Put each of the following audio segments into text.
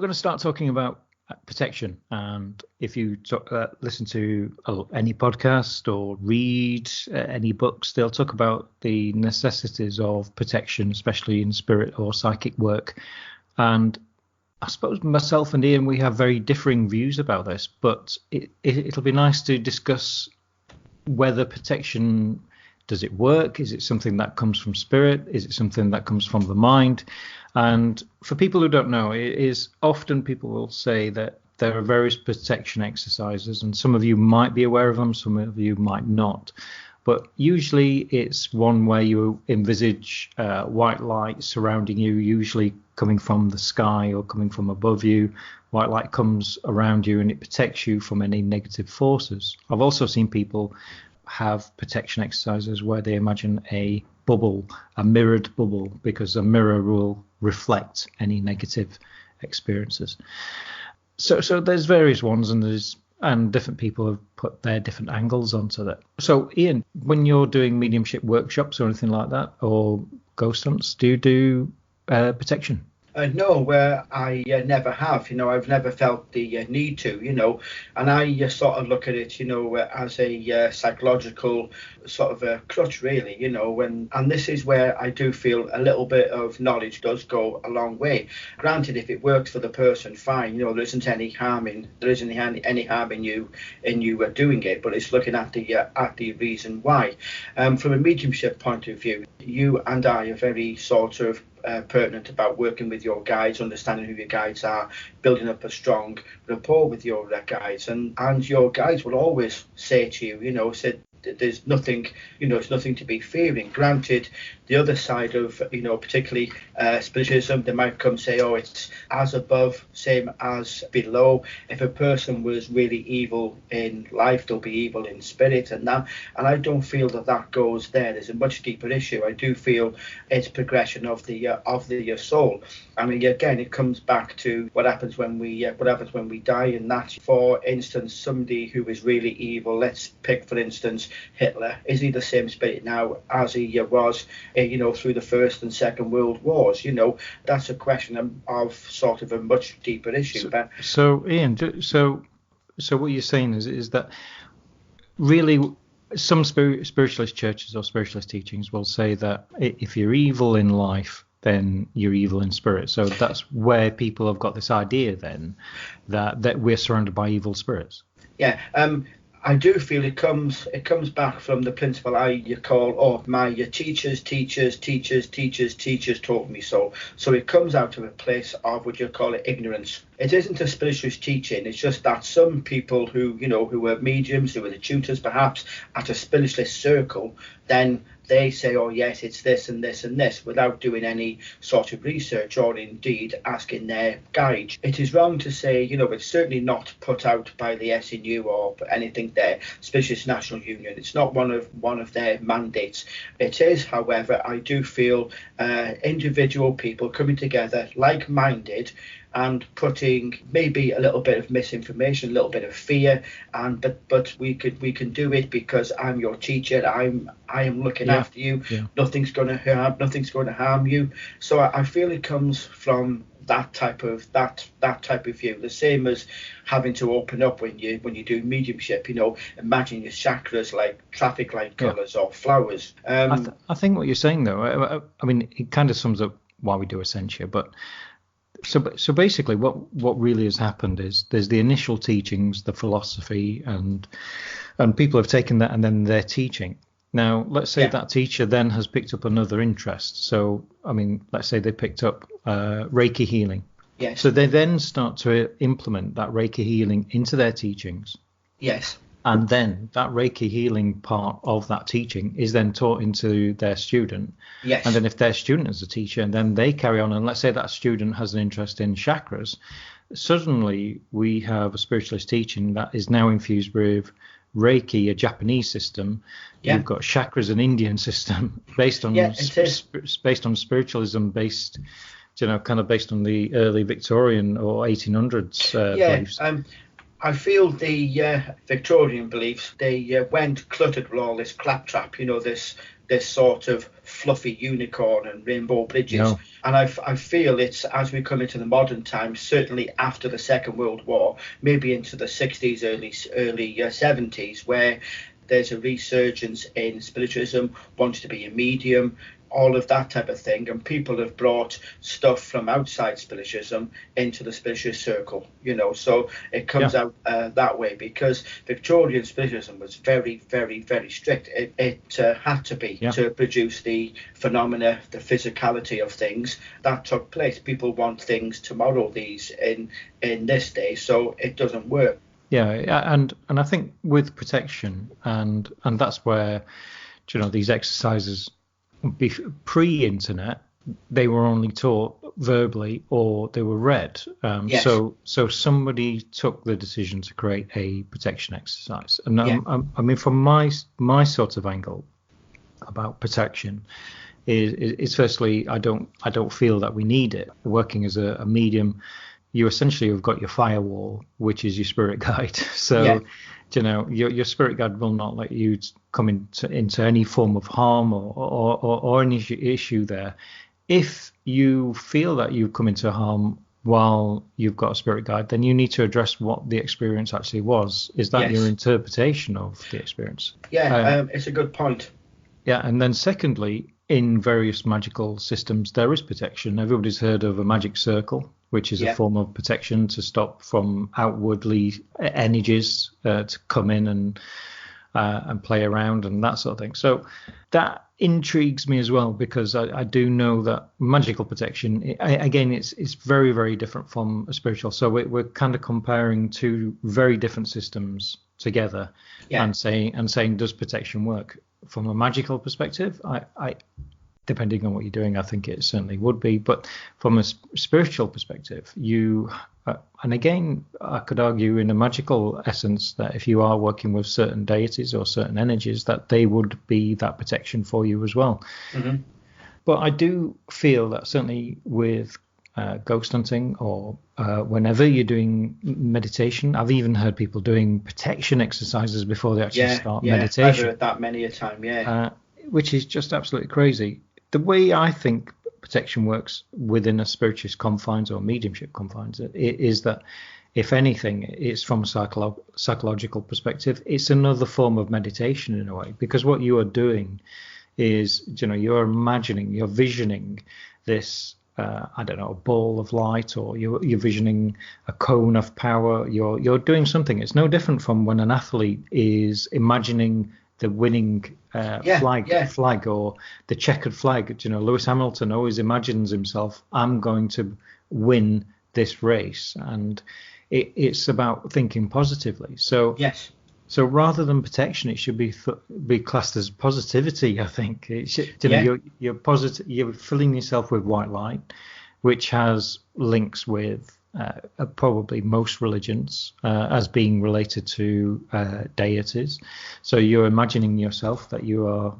we're going to start talking about protection. And if you listen to any podcast or read any books, they'll talk about the necessities of protection, especially in spirit or psychic work. And I suppose myself and Ian, we have very differing views about this, but it'll be nice to discuss whether protection, does it work? Is it something that comes from spirit? Is it something that comes from the mind? And for people who don't know, it is often people will say that there are various protection exercises, and some of you might be aware of them, some of you might not. But usually it's one where you envisage white light surrounding you, usually coming from the sky or coming from above you. White light comes around you and it protects you from any negative forces. I've also seen people have protection exercises where they imagine a bubble, a mirrored bubble, because a mirror will reflect any negative experiences. So there's various ones, and different people have put their different angles onto that. So Ian, when you're doing mediumship workshops or anything like that, or ghost hunts, do you do protection? No, I never have. I've never felt the need to, and I sort of look at it, as a psychological sort of a crutch, really, and this is where I do feel a little bit of knowledge does go a long way. Granted, if it works for the person, fine. There isn't any harm in you doing it, but it's looking at the reason why. From a mediumship point of view, you and I are very sort of pertinent about working with your guides, understanding who your guides are, building up a strong rapport with your guides, and your guides will always say to you, there's nothing, it's nothing to be fearing. Granted, the other side of, particularly spiritualism, they might come say, oh, it's as above, same as below. If a person was really evil in life, they'll be evil in spirit, and I don't feel that goes there. There's a much deeper issue. I do feel it's progression of the soul. I mean, again, it comes back to what happens when we die, and that, for instance, somebody who is really evil, let's pick, for instance, Hitler. Is he the same spirit now as he was, through the First and Second World Wars? That's a question of sort of a much deeper issue. So Ian, so what you're saying is that really some spiritualist churches or spiritualist teachings will say that if you're evil in life, then you're evil in spirit. So that's where people have got this idea then that we're surrounded by evil spirits. Yeah. I do feel it comes back from the principle you call, my teachers taught me so. So it comes out of a place of what you call it ignorance. It isn't a spiritualist teaching. It's just that some people who were mediums, who were the tutors perhaps at a spiritualist circle, then they say, oh yes, it's this and this and this, without doing any sort of research or indeed asking their guide. It is wrong to say, it's certainly not put out by the SNU or anything there, Spiritualist National Union. It's not one of their mandates. It is, however, I do feel individual people coming together, like-minded, and putting maybe a little bit of misinformation, a little bit of fear, but we can do it because I'm your teacher. I am looking after you. Yeah. Nothing's going to harm you. So I feel it comes from that type of view. The same as having to open up when you do mediumship. Imagine your chakras like traffic light colours or flowers. I think what you're saying though, I mean, it kind of sums up why we do Essentia, but. So basically what really has happened is there's the initial teachings, the philosophy, and people have taken that and then they're teaching. Now, let's say that teacher then has picked up another interest. So, I mean, let's say they picked up Reiki healing. Yes. So they then start to implement that Reiki healing into their teachings. Yes. And then that Reiki healing part of that teaching is then taught into their student. Yes. And then if their student is a teacher, and then they carry on, and let's say that student has an interest in chakras, suddenly we have a spiritualist teaching that is now infused with Reiki, a Japanese system. Yeah. You've got chakras, an Indian system based on based on spiritualism, based kind of based on the early Victorian or 1800s beliefs. I feel the Victorian beliefs, they went cluttered with all this claptrap, this sort of fluffy unicorn and rainbow bridges. No. And I feel it's, as we come into the modern times, certainly after the Second World War, maybe into the 60s, early 70s, where there's a resurgence in spiritualism, wants to be a medium, all of that type of thing, and people have brought stuff from outside spiritualism into the spiritualist circle, so it comes out that way, because Victorian spiritualism was very, very, very strict. It had to be to produce the phenomena, the physicality of things that took place. People want things tomorrow, these in this day, so it doesn't work. Yeah, and I think with protection, and that's where these exercises, pre-internet, they were only taught verbally or they were read. Yes. So somebody took the decision to create a protection exercise. And I mean, from my sort of angle about protection is firstly, I don't feel that we need it. Working as a medium, you essentially have got your firewall, which is your spirit guide. So your spirit guide will not let you come into any form of harm or any issue there. If you feel that you've come into harm while you've got a spirit guide, then you need to address what the experience actually was. Is that your interpretation of the experience? It's a good point. Yeah, and then secondly, in various magical systems, there is protection. Everybody's heard of a magic circle, which is a form of protection to stop from outwardly energies to come in and play around and that sort of thing. So that intrigues me as well, because I do know that magical protection, again, it's very, very different from a spiritual. So we're kind of comparing two very different systems together and saying, does protection work? From a magical perspective, I depending on what you're doing, I think it certainly would be. But from a spiritual perspective, and again, I could argue in a magical essence that if you are working with certain deities or certain energies, that they would be that protection for you as well. Mm-hmm. But I do feel that certainly with ghost hunting or whenever you're doing meditation, I've even heard people doing protection exercises before they actually start meditation. I've heard that many a time, which is just absolutely crazy. The way I think protection works within a spiritualist confines or mediumship confines is that, if anything, it's from a psychological perspective, it's another form of meditation in a way, because what you are doing is, you're imagining, you're visioning this, a ball of light, or you're visioning a cone of power. You're doing something. It's no different from when an athlete is imagining the winning flag or the checkered flag. Lewis Hamilton always imagines himself, I'm going to win this race, and it's about thinking positively. So So rather than protection, it should be classed as positivity. I think you're positive. You're filling yourself with white light, which has links with probably most religions as being related to deities. So you're imagining yourself that you are,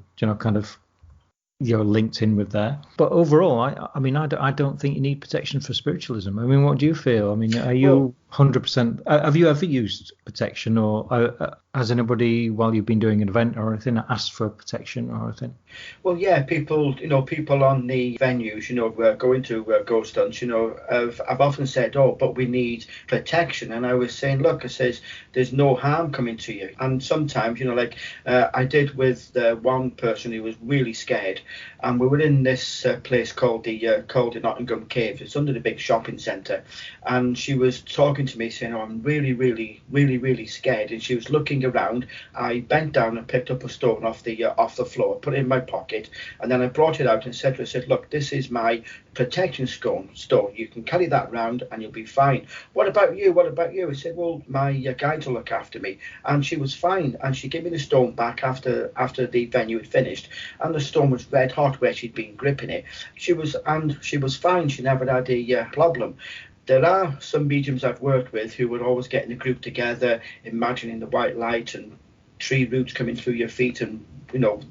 you're linked in with there. But overall, I don't think you need protection for spiritualism. I mean, what do you feel? I mean, are you 100%? Have you ever used protection, or has anybody, while you've been doing an event or anything, asked for protection or anything? Well, people on the venues, going to ghost hunts, I've often said, but we need protection. And I was saying, look, I says, there's no harm coming to you. And sometimes, I did with one person who was really scared. And we were in this place called the Nottingham Caves. It's under the big shopping centre. And she was talking to me saying, I'm really, really, really, really scared. And she was looking around. I bent down and picked up a stone off the floor, put it in my pocket, and then I brought it out and said to her, look, this is my protection stone. You can carry that round and you'll be fine. What about you? I said, well, my guides will look after me. And she was fine. And she gave me the stone back after the venue had finished. And the stone was red hot where she'd been gripping it. She was fine. She never had a problem. There are some mediums I've worked with who would always get in a group together, imagining the white light and tree roots coming through your feet, and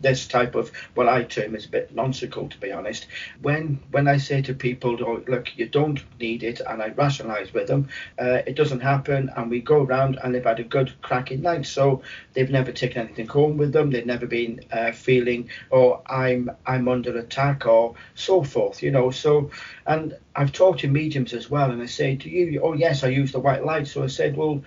this type of what I term is a bit nonsensical, to be honest. When I say to people, oh, look, you don't need it, and I rationalise with them, it doesn't happen, and we go around and they've had a good cracking night. So they've never taken anything home with them. They've never been feeling, oh, I'm under attack or so forth. So, and I've talked to mediums as well, and I say to you, oh yes, I use the white light. So I said, well,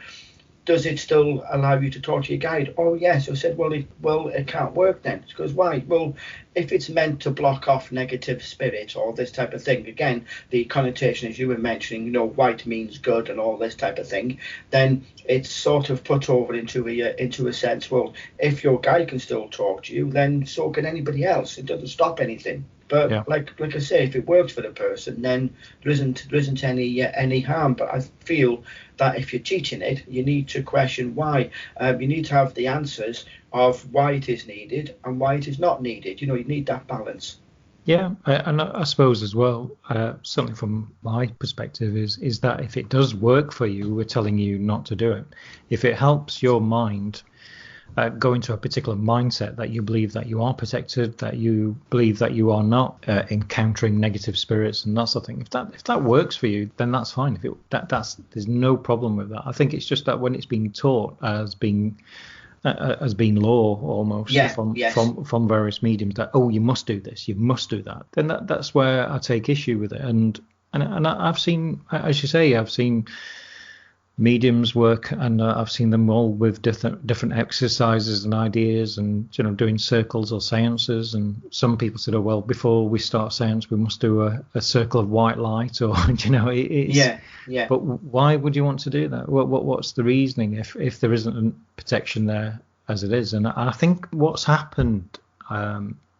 does it still allow you to talk to your guide? Oh yes. I said, well, it can't work then. Because why? Well, if it's meant to block off negative spirit or this type of thing, again, the connotation, as you were mentioning, white means good and all this type of thing, then it's sort of put over into a sense, well, if your guide can still talk to you, then so can anybody else. It doesn't stop anything. But Yeah. like I say, if it works for the person, then there isn't any harm. But I feel that if you're teaching it, you need to question why. You need to have the answers of why it is needed and why it is not needed. You need that balance. Yeah, and I suppose as well, something from my perspective is that if it does work for you, we're telling you not to do it. If it helps your mind go into a particular mindset that you believe that you are protected, that you believe that you are not encountering negative spirits and that sort of thing. If that works for you, then that's fine. There's no problem with that. I think it's just that when it's being taught as being law almost from various mediums, that you must do this, you must do that, then that's where I take issue with it. And I've seen, as you say, I've seen mediums work, and I've seen them all with different exercises and ideas, and doing circles or seances. And some people said, oh well, before we start a seance we must do a circle of white light, or yeah. But why would you want to do that? What's the reasoning if there isn't protection there as it is? And I think what's happened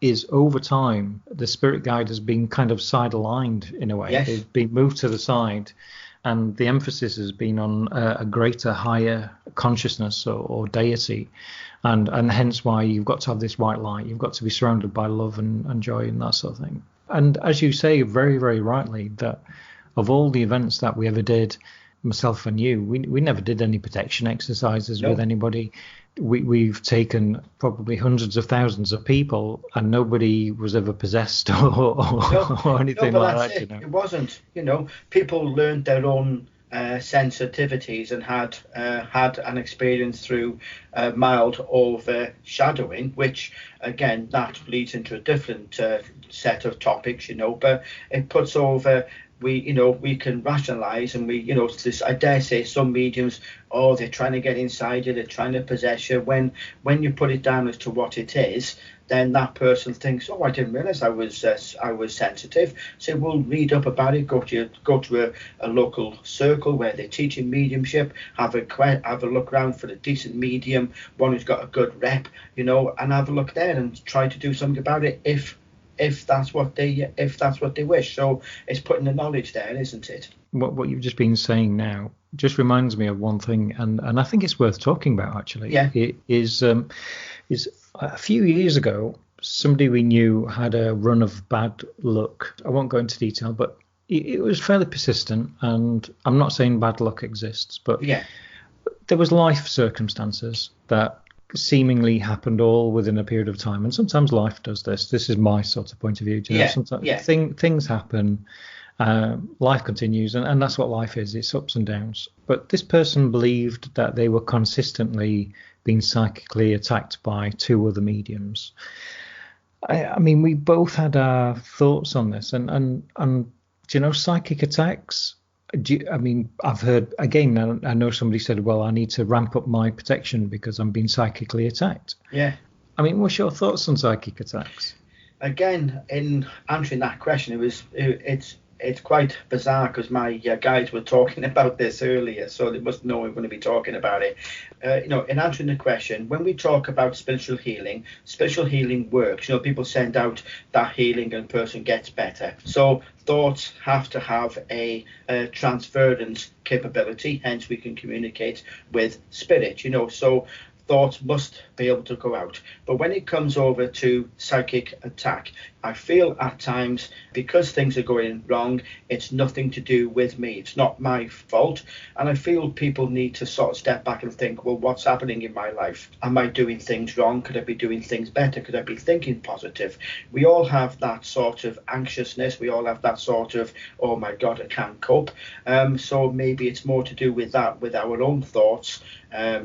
is over time the spirit guide has been kind of side-aligned in a way. Yes. It's been moved to the side, and the emphasis has been on a greater, higher consciousness or deity, and hence why you've got to have this white light. You've got to be surrounded by love and joy and that sort of thing. And as you say very, very rightly, that of all the events that we ever did, myself and you, we never did any protection exercises with anybody. We've taken probably hundreds of thousands of people, and nobody was ever possessed or anything like that. It wasn't. People learned their own sensitivities and had an experience through mild overshadowing, which again that leads into a different set of topics. But it puts over. We can rationalize, and I dare say some mediums, they're trying to get inside you, they're trying to possess you. When you put it down as to what it is, then that person thinks, oh, I didn't realize I was sensitive. So we'll read up about it, go to a local circle where they're teaching mediumship, have a look around for a decent medium, one who's got a good rep, and have a look there and try to do something about it if that's what they wish. So it's putting the knowledge there, isn't it? What you've just been saying now just reminds me of one thing, and I think it's worth talking about actually. Yeah. It is a few years ago, somebody we knew had a run of bad luck. I won't go into detail, but it was fairly persistent, and I'm not saying bad luck exists, but there was life circumstances that seemingly happened all within a period of time, and sometimes life does this. This is my sort of point of view. Sometimes things happen, life continues, and that's what life is. It's ups and downs. But this person believed that they were consistently being psychically attacked by two other mediums. I mean, we both had our thoughts on this, and psychic attacks. I've heard, again, I know somebody said, well, I need to ramp up my protection because I'm being psychically attacked. Yeah. I mean, what's your thoughts on psychic attacks? Again, in answering that question, it's quite bizarre because my guides were talking about this earlier, so they must know we're going to be talking about it. In answering the question, when we talk about spiritual healing works. People send out that healing and a person gets better. So thoughts have to have a transference capability, hence we can communicate with spirit. So thoughts must be able to go out. But when it comes over to psychic attack, I feel at times, because things are going wrong, it's nothing to do with me. It's not my fault. And I feel people need to sort of step back and think, well, what's happening in my life? Am I doing things wrong? Could I be doing things better? Could I be thinking positive? We all have that sort of anxiousness. We all have that sort of, oh my God, I can't cope. So maybe it's more to do with that, with our own thoughts,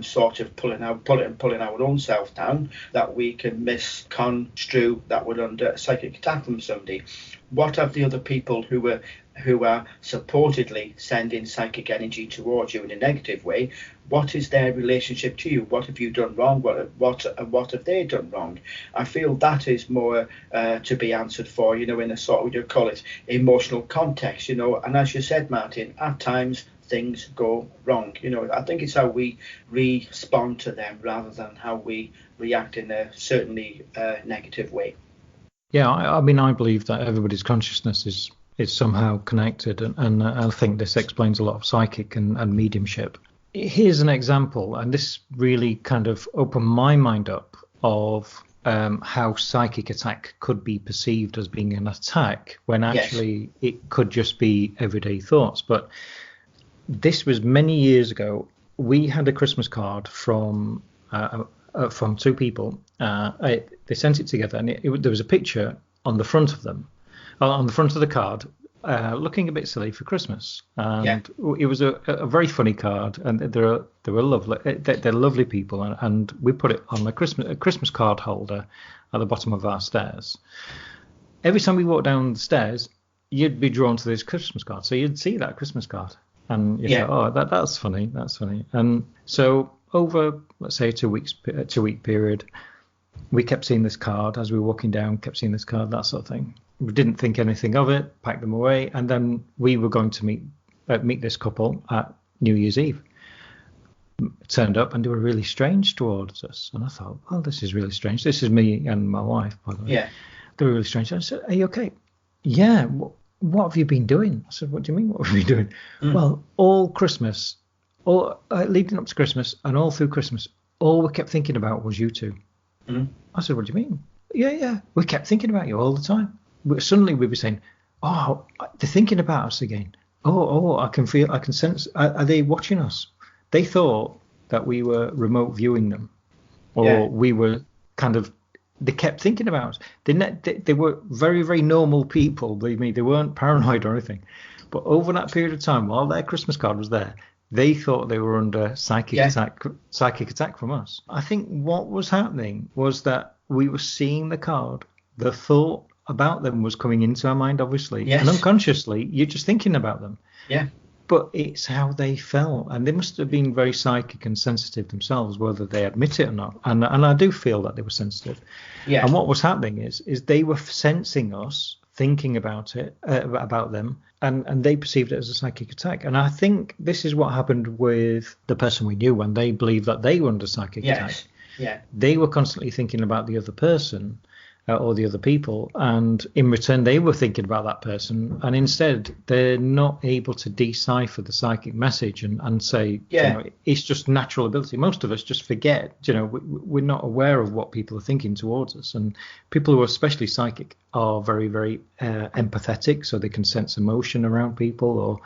sort of pulling our own self down, that we can misconstrue that we're under a psychic attack from somebody. What have the other people who are supposedly sending psychic energy towards you in a negative way, what is their relationship to you? What have you done wrong? What have they done wrong? I feel that is more to be answered for, in a sort of, what you call it, emotional context, and as you said, Martin, at times things go wrong. I think it's how we respond to them rather than how we react in a certainly negative way. Yeah, I mean, I believe that everybody's consciousness is somehow connected, and I think this explains a lot of psychic and mediumship. Here's an example, and this really kind of opened my mind up of how psychic attack could be perceived as being an attack when actually it could just be everyday thoughts. But this was many years ago. We had a Christmas card from two people. They sent it together, and there was a picture on the front of them, on the front of the card, looking a bit silly for Christmas. And it was a very funny card, and they were lovely. They're lovely people, and we put it on a Christmas card holder at the bottom of our stairs. Every time we walked down the stairs, you'd be drawn to this Christmas card, so you'd see that Christmas card, and you say, "Oh, that's funny, that's funny." And so over, let's say, a 2-week period, we kept seeing this card as we were walking down, kept seeing this card, that sort of thing. We didn't think anything of it, packed them away, and then we were going to meet this couple at New Year's Eve. Turned up, and they were really strange towards us. And I thought, well, this is really strange. This is me and my wife, by the way. Yeah. They were really strange. I said, "Are you okay?" "Yeah. What have you been doing?" I said, "What do you mean, what have you been doing?" "Well, all Christmas, leading up to Christmas and all through Christmas, all we kept thinking about was you two." I said, "What do you mean?" Yeah. "We kept thinking about you all the time." Suddenly we'd be saying, "Oh, they're thinking about us again. Oh, I can sense. Are they watching us?" They thought that we were remote viewing them, or we were they kept thinking about us. They were very, very normal people. Believe me, they weren't paranoid or anything. But over that period of time, while their Christmas card was there, they thought they were under psychic attack from us. I think what was happening was that we were seeing the card. The thought about them was coming into our mind, obviously, and unconsciously, you're just thinking about them. Yeah. But it's how they felt, and they must have been very psychic and sensitive themselves, whether they admit it or not. And I do feel that they were sensitive. Yeah. And what was happening is they were sensing us, thinking about them, and they perceived it as a psychic attack. And I think this is what happened with the person we knew when they believed that they were under psychic attack. Yeah. They were constantly thinking about the other person or the other people, and in return they were thinking about that person, and instead they're not able to decipher the psychic message and say, it's just natural ability. Most of us just forget, we're not aware of what people are thinking towards us, and people who are especially psychic are very, very empathetic, so they can sense emotion around people,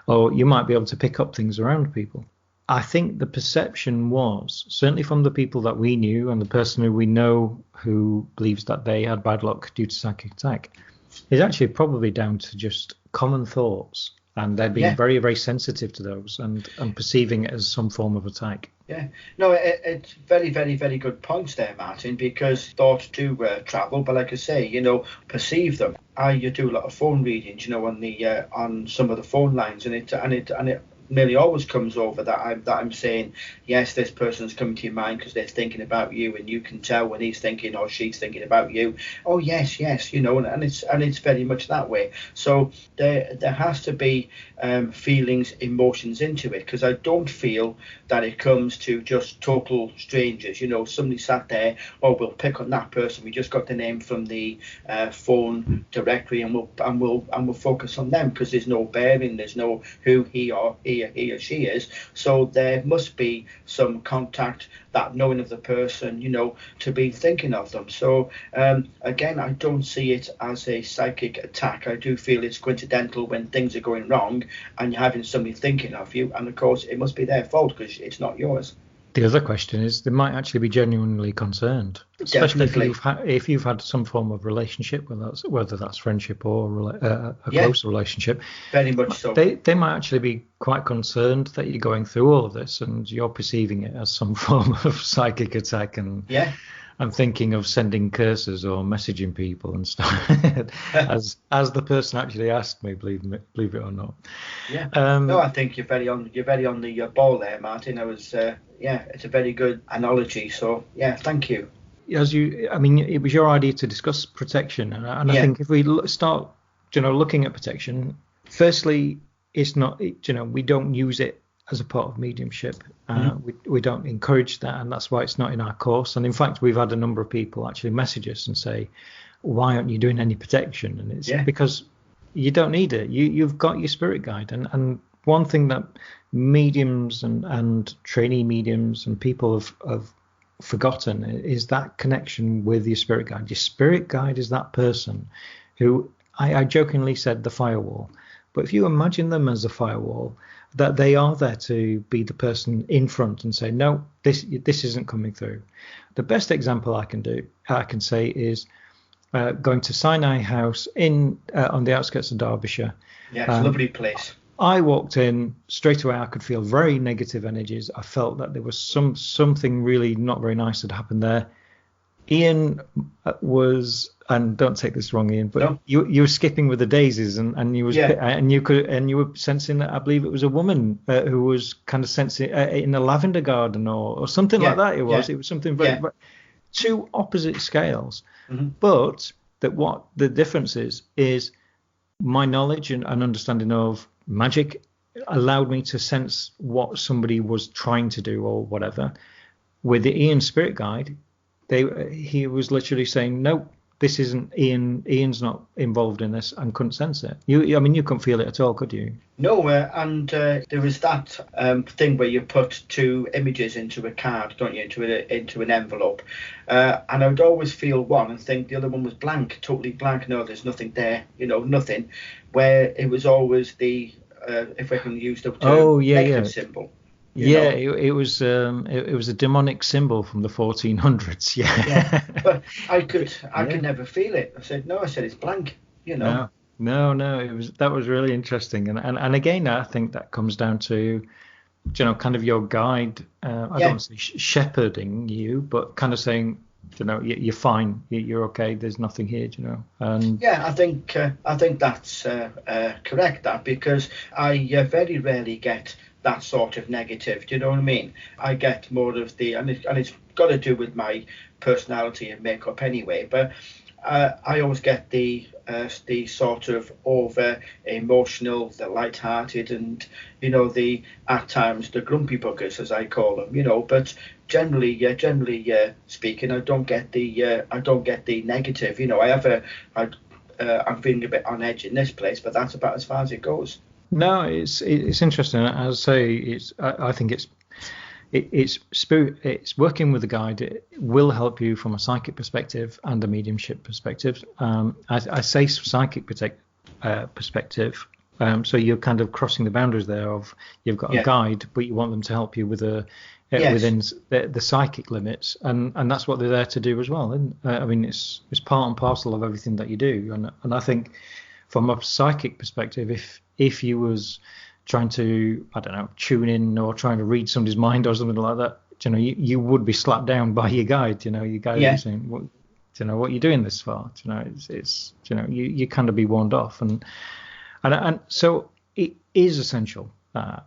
or you might be able to pick up things around people. I think the perception was, certainly from the people that we knew and the person who we know who believes that they had bad luck due to psychic attack, is actually probably down to just common thoughts, and they're being very, very sensitive to those and perceiving it as some form of attack. Yeah, no, it's very, very, very good points there, Martin, because thoughts do travel, but like I say, perceive them. I do a lot of phone readings, on some of the phone lines, and it nearly always comes over that I'm saying, yes, this person's coming to your mind because they're thinking about you, and you can tell when he's thinking or she's thinking about you. Oh yes, and it's very much that way. So there has to be feelings, emotions into it, because I don't feel that it comes to just total strangers. Somebody sat there, we'll pick on that person. We just got the name from the phone directory, and we'll focus on them because there's no bearing, there's no who he or he he or she is. So there must be some contact, that knowing of the person, to be thinking of them. So again, I don't see it as a psychic attack. I do feel it's coincidental when things are going wrong and you're having somebody thinking of you, and of course it must be their fault because it's not yours. The other question is they might actually be genuinely concerned, especially if you've had some form of relationship, whether that's friendship or a close relationship. Very much so. They might actually be quite concerned that you're going through all of this and you're perceiving it as some form of psychic attack, and I'm thinking of sending curses or messaging people and stuff, as the person actually asked me, believe it or not. Yeah. No, I think you're very on the ball there, Martin. It's a very good analogy. So thank you. It was your idea to discuss protection, and I think if we start, looking at protection, firstly, it's not, we don't use it as a part of mediumship. We don't encourage that, and that's why it's not in our course. And in fact, we've had a number of people actually message us and say, why aren't you doing any protection? And it's because you don't need it. You've got your spirit guide. And one thing that mediums and trainee mediums and people have forgotten is that connection with your spirit guide. Your spirit guide is that person who, I jokingly said the firewall, but if you imagine them as a firewall, that they are there to be the person in front and say, no, this isn't coming through. The best example I can say is going to Sinai House on the outskirts of Derbyshire. Yeah, it's a lovely place. I walked in straight away. I could feel very negative energies. I felt that there was something really not very nice had happened there. Ian was, and don't take this wrong, Ian, but no. you were skipping with the daisies, and you were sensing that I believe it was a woman who was kind of sensing in a lavender garden or something like that. It was something very two opposite scales, but that what the difference is my knowledge and understanding of magic allowed me to sense what somebody was trying to do or whatever. With the Ian spirit guide, he was literally saying, no, this isn't Ian. Ian's not involved in this, and couldn't sense it. You couldn't feel it at all, could you? No, and there was that thing where you put two images into a card, don't you, into an envelope, and I would always feel one and think the other one was blank, totally blank. No, there's nothing there, nothing. Where it was always the, if I can use the term, negative symbol. It was a demonic symbol from the 1400s. Yeah. But I could never feel it. I said it's blank. No. That was really interesting, and again, I think that comes down to, kind of your guide. I don't want to say shepherding you, but kind of saying, you're fine, you're okay. There's nothing here, And I think that's correct. That because I very rarely get that sort of negative. Do you know what I mean? I get more of the, and it's got to do with my personality and makeup anyway. But I always get the sort of over emotional, the light-hearted, and the at times the grumpy buggers, as I call them. But generally speaking, I don't get the negative. I'm feeling a bit on edge in this place, but that's about as far as it goes. No, it's interesting. As I say, I think it's spirit. It's working with the guide. It will help you from a psychic perspective and a mediumship perspective. I say psychic perspective. So you're kind of crossing the boundaries there of you've got a guide, but you want them to help you with within the psychic limits, and that's what they're there to do as well. And it's part and parcel of everything that you do. And I think from a psychic perspective, if you was trying to, I don't know, tune in or trying to read somebody's mind or something like that, you would be slapped down by your guide. Your guide would be saying, what are you doing this for? It's you kind of be warned off, and so it is essential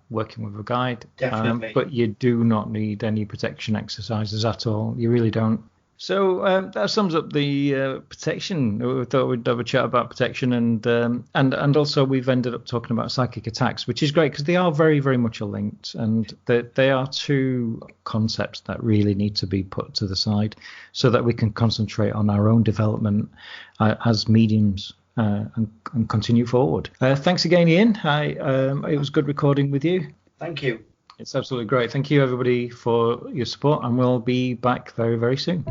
working with a guide. Definitely. But you do not need any protection exercises at all. You really don't. So that sums up the protection. We thought we'd have a chat about protection, and also we've ended up talking about psychic attacks, which is great because they are very, very much linked, and they are two concepts that really need to be put to the side so that we can concentrate on our own development as mediums and continue forward. Thanks again, Ian. It was good recording with you. Thank you. It's absolutely great. Thank you, everybody, for your support, and we'll be back very, very soon.